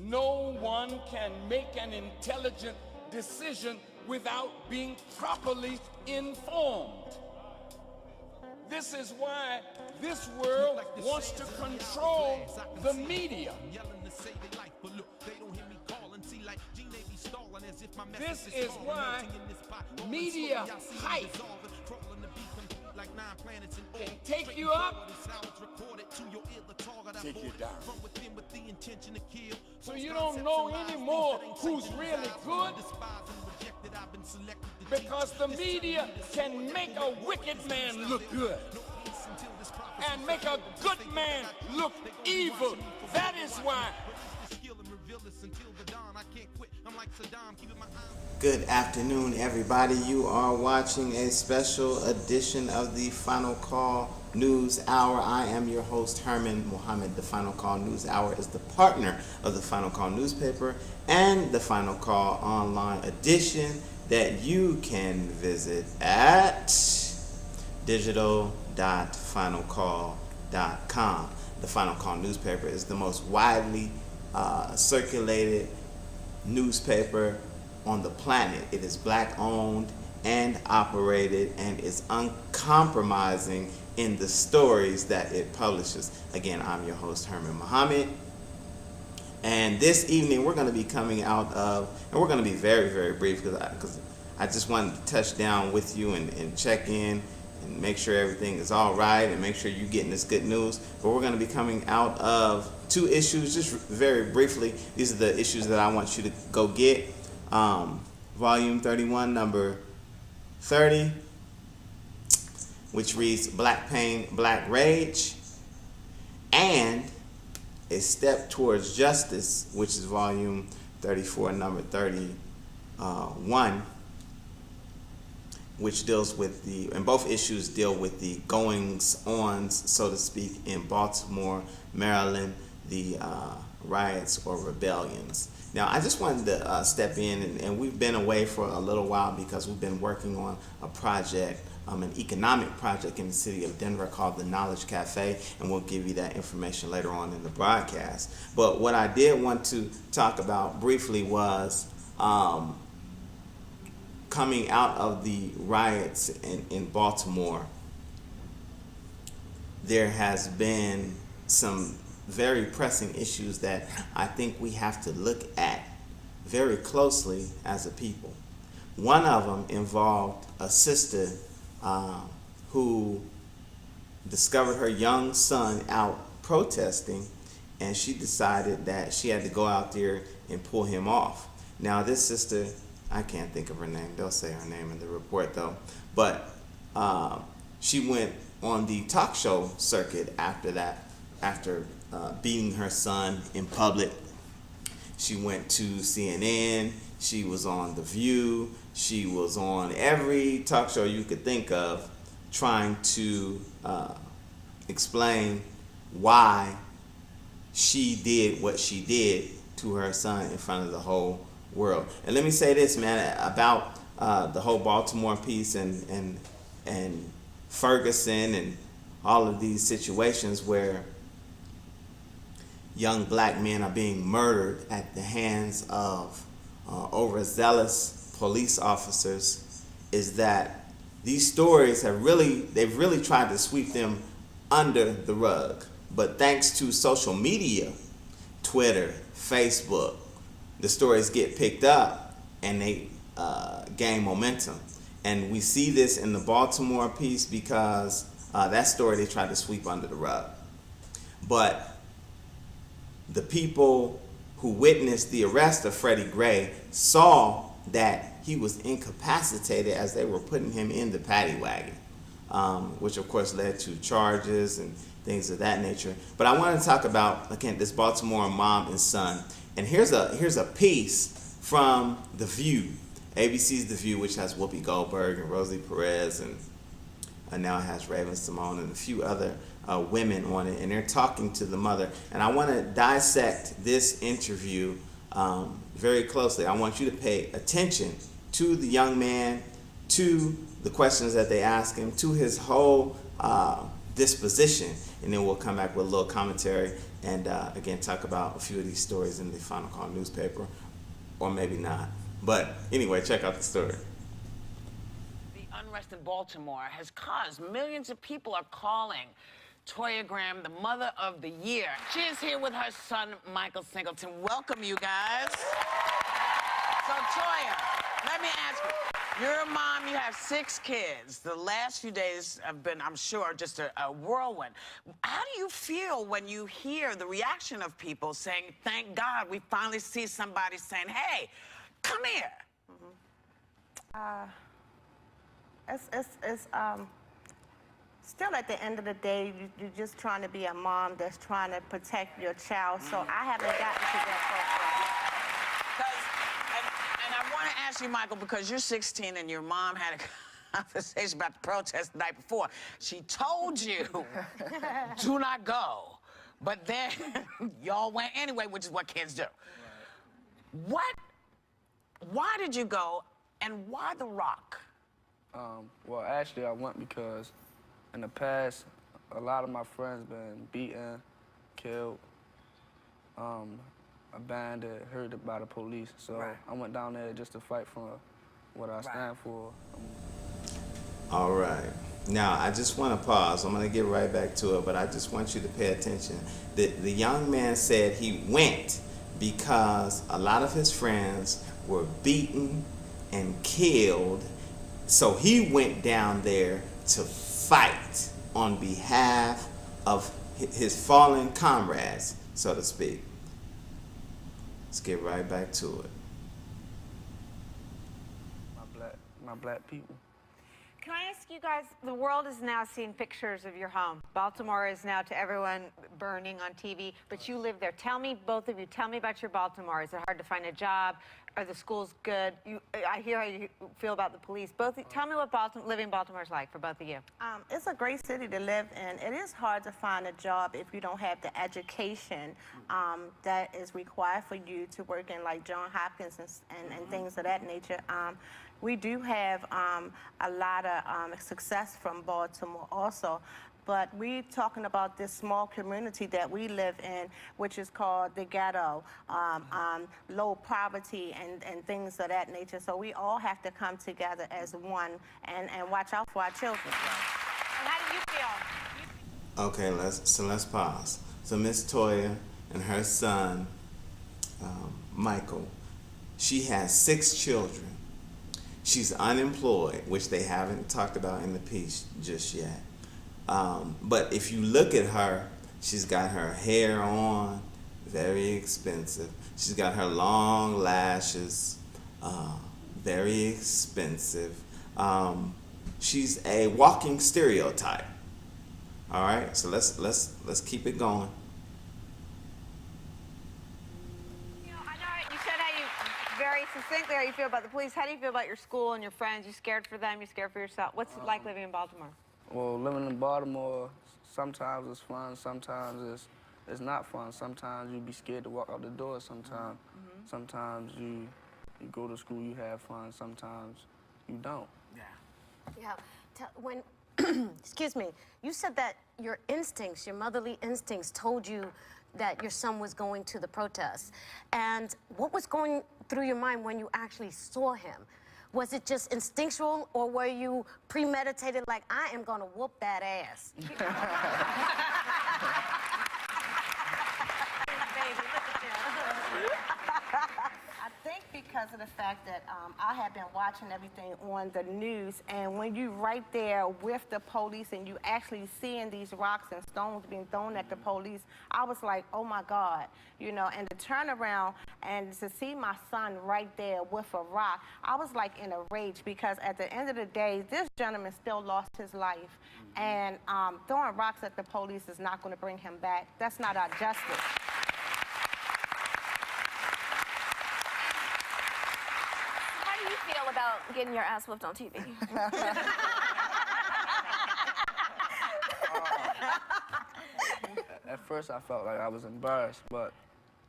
No one can make an intelligent decision without being properly informed. This is why this world wants to control the media. This is why media hype can take you up, take you down. So you don't know anymore who's really good, because the media can make a wicked man look good and make a good man look evil. That is why. Good afternoon, everybody. You are watching a special edition of the Final Call News Hour. I am your host, Herman Mohammed. The Final Call News Hour is the partner of the Final Call newspaper and the Final Call online edition that you can visit at digital.finalcall.com. The Final Call newspaper is the most widely circulated newspaper on the planet. It is black owned and operated and is uncompromising in the stories that it publishes. Again, I'm your host, Herman Mohammed. And this evening we're going to be coming out of, and we're going to be very, very brief because I just wanted to touch down with you and check in and make sure everything is all right and make sure you're getting this good news. But we're going to be coming out of two issues just very briefly. These are the issues that I want you to go get. Volume 31, number 30, which reads Black Pain, Black Rage, and A Step Towards Justice, which is volume 34, number 31, which deals with and both issues deal with the goings-ons, so to speak, in Baltimore, Maryland, the riots or rebellions. Now, I just wanted to step in, and we've been away for a little while because we've been working on a project, an economic project in the city of Denver called the Knowledge Cafe, and we'll give you that information later on in the broadcast. But what I did want to talk about briefly was coming out of the riots in Baltimore. There has been some very pressing issues that I think we have to look at very closely as a people. One of them involved a sister who discovered her young son out protesting, and she decided that she had to go out there and pull him off. Now, this sister, I can't think of her name. They'll say her name in the report though. But she went on the talk show circuit after that, after beating her son in public. She went to CNN, she was on The View, she was on every talk show you could think of trying to explain why she did what she did to her son in front of the whole world. And let me say this, man, about the whole Baltimore piece and Ferguson and all of these situations where young black men are being murdered at the hands of overzealous police officers, is that these stories they've really tried to sweep them under the rug. But thanks to social media, Twitter, Facebook, the stories get picked up and they gain momentum. And we see this in the Baltimore piece because that story they tried to sweep under the rug. But the people who witnessed the arrest of Freddie Gray saw that he was incapacitated as they were putting him in the paddy wagon, which of course led to charges and things of that nature. But I want to talk about, again, this Baltimore mom and son. And here's a piece from The View, ABC's The View, which has Whoopi Goldberg and Rosie Perez, and now it has Raven Simone and a few other women on it, and they're talking to the mother. And I want to dissect this interview very closely. I want you to pay attention to the young man, to the questions that they ask him, to his whole disposition, and then we'll come back with a little commentary and again talk about a few of these stories in the Final Call newspaper, or maybe not. But anyway, check out the story. The unrest in Baltimore has caused millions of people are calling Toya Graham the mother of the year. She is here with her son, Michael Singleton. Welcome, you guys. So, Toya, let me ask you. You're a mom, you have 6 kids. The last few days have been, I'm sure, just a whirlwind. How do you feel when you hear the reaction of people saying, thank God we finally see somebody saying, hey, come here? It's still at the end of the day, you're just trying to be a mom that's trying to protect your child. So I haven't gotten to that far. And I want to ask you, Michael, because you're 16 and your mom had a conversation about the protest the night before. She told you, do not go. But then y'all went anyway, which is what kids do. Right. Why did you go, and why The Rock? Well, actually, I went because in the past, a lot of my friends been beaten, killed, abandoned, hurt by the police. So Right. I went down there just to fight for what I stand for. All right. Now, I just want to pause. I'm going to get right back to it, but I just want you to pay attention. The young man said he went because a lot of his friends were beaten and killed, so he went down there to fight on behalf of his fallen comrades, so to speak. Let's get right back to it. My black people. Can I ask you guys, the world is now seeing pictures of your home. Baltimore is now to everyone burning on TV, but you live there. Tell me, both of you, tell me about your Baltimore. Is it hard to find a job? Are the schools good? I hear how you feel about the police. Tell me what living in Baltimore is like for both of you. It's a great city to live in. It is hard to find a job if you don't have the education that is required for you to work in, like Johns Hopkins and things of that nature. We do have a lot of success from Baltimore also, but we're talking about this small community that we live in, which is called the ghetto, low poverty and things of that nature. So we all have to come together as one and watch out for our children. And how do you feel? Okay, let's pause. So Miss Toya and her son, Michael, she has 6 children. She's unemployed, which they haven't talked about in the piece just yet. But if you look at her, she's got her hair on, very expensive. She's got her long lashes, very expensive. She's a walking stereotype. All right, so let's keep it going. I know you said how you very succinctly how you feel about the police. How do you feel about your school and your friends? You scared for them? You scared for yourself? What's it like living in Baltimore? Well, living in Baltimore, sometimes it's fun, sometimes it's not fun. Sometimes you be scared to walk out the door sometimes. Sometimes you go to school, you have fun, sometimes you don't. Yeah. When, excuse me, you said that your instincts, your motherly instincts told you that your son was going to the protests. And what was going through your mind when you actually saw him? Was it just instinctual, or were you premeditated, like, I am gonna whoop that ass? Baby, look at you. I think because of the fact that I have been watching everything on the news, and when you right there with the police and you actually seeing these rocks and stones being thrown at the police, I was like, oh my God, you know, and to turn around and to see my son right there with a rock, I was like in a rage, because at the end of the day, this gentleman still lost his life, and throwing rocks at the police is not going to bring him back. That's not our justice. How do you feel about getting your ass whooped on TV? At first, I felt like I was embarrassed, but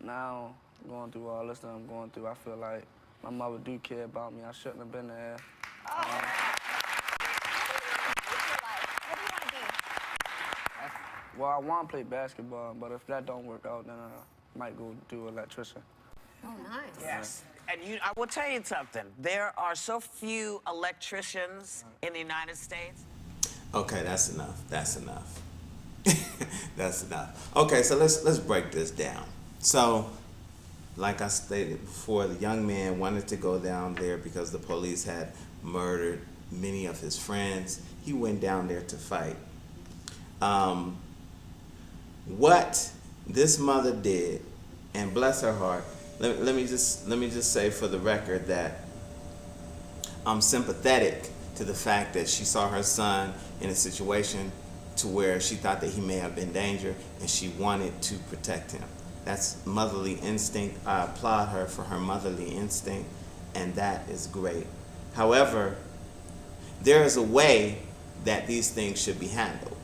now, going through all this that I'm going through, I feel like my mother do care about me. I shouldn't have been there. What do you want to be? Well, I want to play basketball, but if that don't work out, then I might go do electrician. Oh, nice. Yes. And I will tell you something. There are so few electricians in the United States. Okay, that's enough. That's enough. That's enough. Okay, so let's break this down. So, like I stated before, the young man wanted to go down there because the police had murdered many of his friends. He went down there to fight. What this mother did, and bless her heart, let me just say for the record that I'm sympathetic to the fact that she saw her son in a situation to where she thought that he may have been in danger and she wanted to protect him. That's motherly instinct. I applaud her for her motherly instinct, and that is great. However, there is a way that these things should be handled.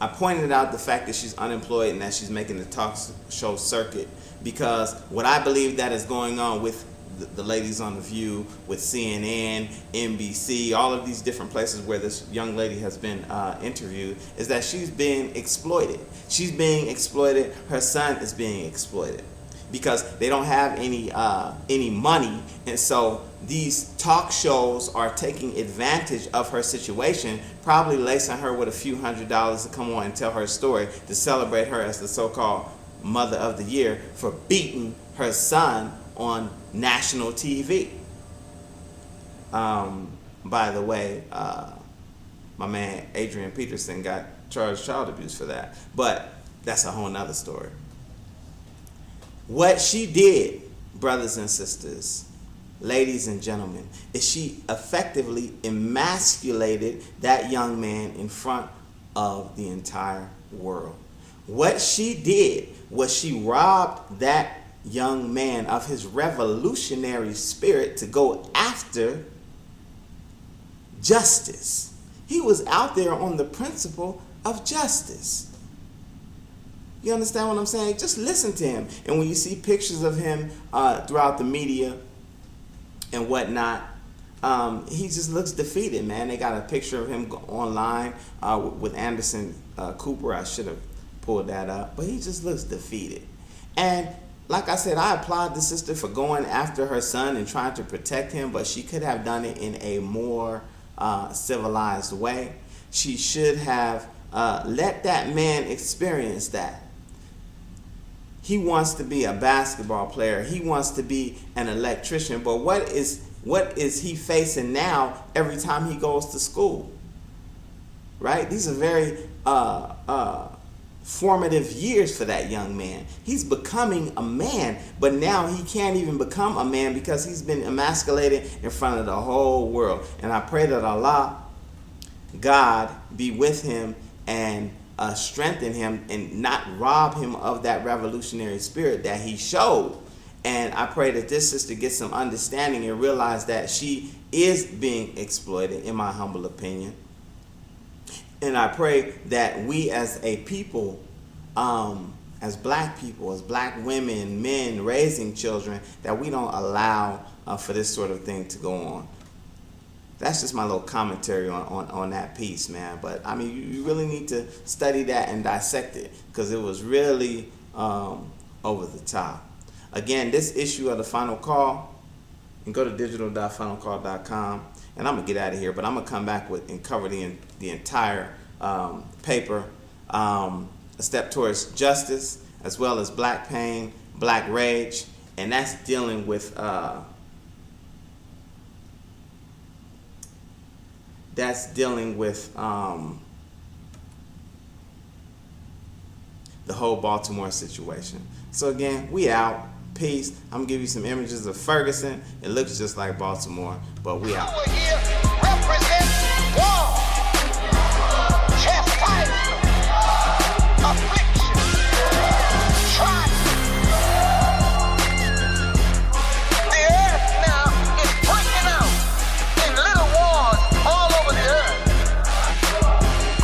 I pointed out the fact that she's unemployed and that she's making the talk show circuit because what I believe that is going on with the ladies on The View, with CNN, NBC, all of these different places where this young lady has been interviewed, is that she's being exploited. She's being exploited. Her son is being exploited because they don't have any money, and so these talk shows are taking advantage of her situation, probably lacing her with a few $100s to come on and tell her story to celebrate her as the so-called Mother of the Year for beating her son on national TV. By the way, my man Adrian Peterson got charged child abuse for that, but that's a whole nother story. What she did, brothers and sisters, ladies and gentlemen, is she effectively emasculated that young man in front of the entire world. What she did was she robbed that young man of his revolutionary spirit to go after justice. He was out there on the principle of justice. You understand what I'm saying? Just listen to him. And when you see pictures of him throughout the media and whatnot, he just looks defeated, man. They got a picture of him online with Anderson Cooper. I should have pulled that up, but he just looks defeated. And like I said, I applaud the sister for going after her son and trying to protect him, but she could have done it in a more civilized way. She should have let that man experience that. He wants to be a basketball player. He wants to be an electrician. But what is he facing now every time he goes to school? Right? These are very formative years for that young man. He's becoming a man, but now he can't even become a man because he's been emasculated in front of the whole world. And I pray that Allah, God, be with him and strengthen him and not rob him of that revolutionary spirit that he showed. And I pray that this sister gets some understanding and realize that she is being exploited, in my humble opinion. And I pray that we as a people, as black people, as black women, men raising children, that we don't allow for this sort of thing to go on. That's just my little commentary on that piece, man. But I mean, you really need to study that and dissect it because it was really over the top. Again, this issue of the Final Call, and go to digital.finalcall.com, and I'm gonna get out of here. But I'm gonna come back with and cover the entire paper, A Step Towards Justice, as well as Black Pain, Black Rage, and that's dealing with the whole Baltimore situation. So again, we out. Peace. I'm gonna give you some images of Ferguson. It looks just like Baltimore, but we out. We're here representing war, chastisement, affliction, trial. The earth now is breaking out in little wars all over the earth.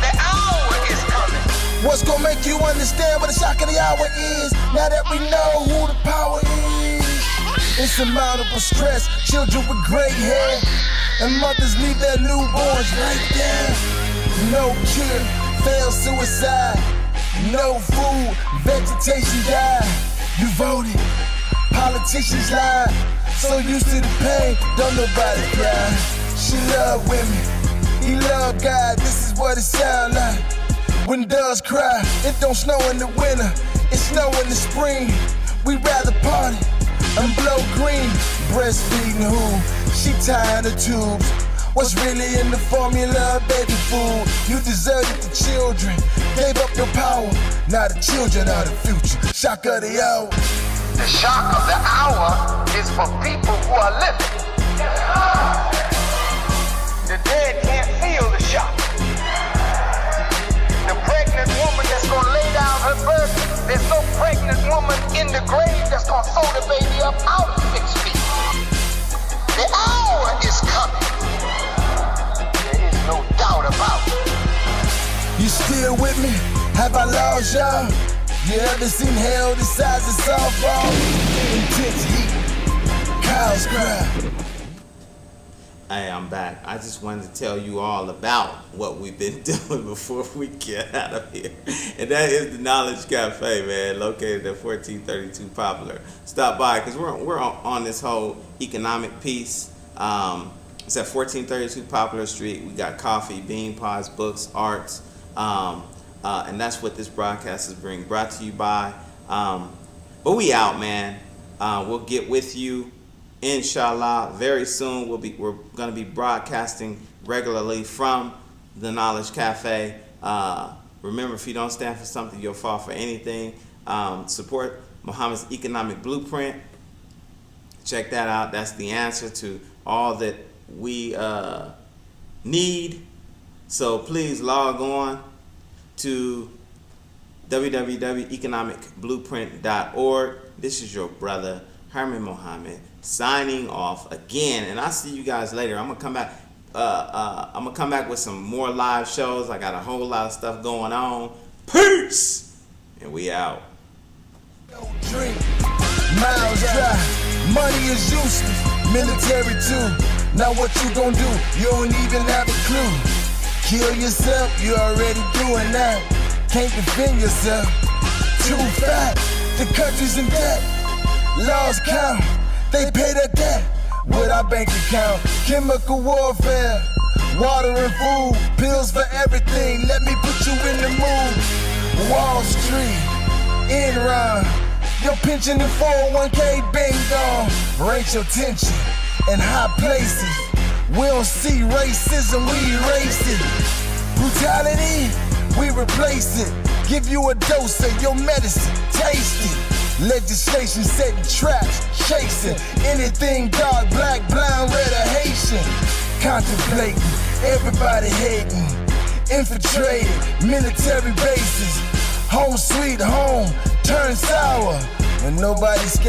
The hour is coming. What's gonna make you understand what the shock of the hour is? Now that we know who the power is. Insurmountable stress, children with gray hair, and mothers leave their newborns right there. no cure, failed suicide. No food, vegetation died. You voted, politicians lied. So used to the pain, don't nobody cry. She loved women, he loved God. This is what it sound like. When doves cry, it don't snow in the winter, it snow in the spring. We rather party and blow green. Breastfeeding who? She tired of tubes. What's really in the formula of baby food? You deserted the children, gave up your power. Now the children are the future. Shock of the hour. The shock of the hour is for people who are living. The dead can't feel the shock. The pregnant woman that's gonna lay down her birth, there's no pregnant woman in the grave that's gonna throw the baby up out of 6 feet. The hour is coming. There is no doubt about it. You still with me? Have I lost y'all? You ever seen hell the size of softball? Intense heat, cows cry. Hey, I'm back. I just wanted to tell you all about what we've been doing before we get out of here. And that is the Knowledge Cafe, man, located at 1432 Poplar. Stop by, because we're on this whole economic piece. It's at 1432 Poplar Street. We got coffee, bean pods, books, arts, and that's what this broadcast is brought to you by. But we out, man. We'll get with you, inshallah, very soon. We're going to be broadcasting regularly from the Knowledge Cafe. Remember, if you don't stand for something, you'll fall for anything. Support Muhammad's Economic Blueprint. Check that out. That's the answer to all that we need. So please log on to www.economicblueprint.org. This is your brother Herman Muhammad signing off again, and I'll see you guys later. I'm gonna come back. I'm gonna come back with some more live shows. I got a whole lot of stuff going on. Peace, and we out. Don't drink, miles dry. Money is useless, military too. Now what you gonna do? You don't even have a clue. Kill yourself, you already doing that. Can't defend yourself. Too fat, the country's in debt. Laws count, they pay their debt with our bank account. Chemical warfare, water and food, pills for everything. Let me put you in the mood. Wall Street, Enron, your pension and 401k bang gone. Racial tension in high places. We don't see racism, we erase it. Brutality, we replace it. Give you a dose of your medicine, taste it. Legislation setting traps, chasing anything dark, black, blind, red, or Haitian. Contemplating, everybody hating. Infiltrated, military bases. Home sweet home, turn sour when nobody's scared.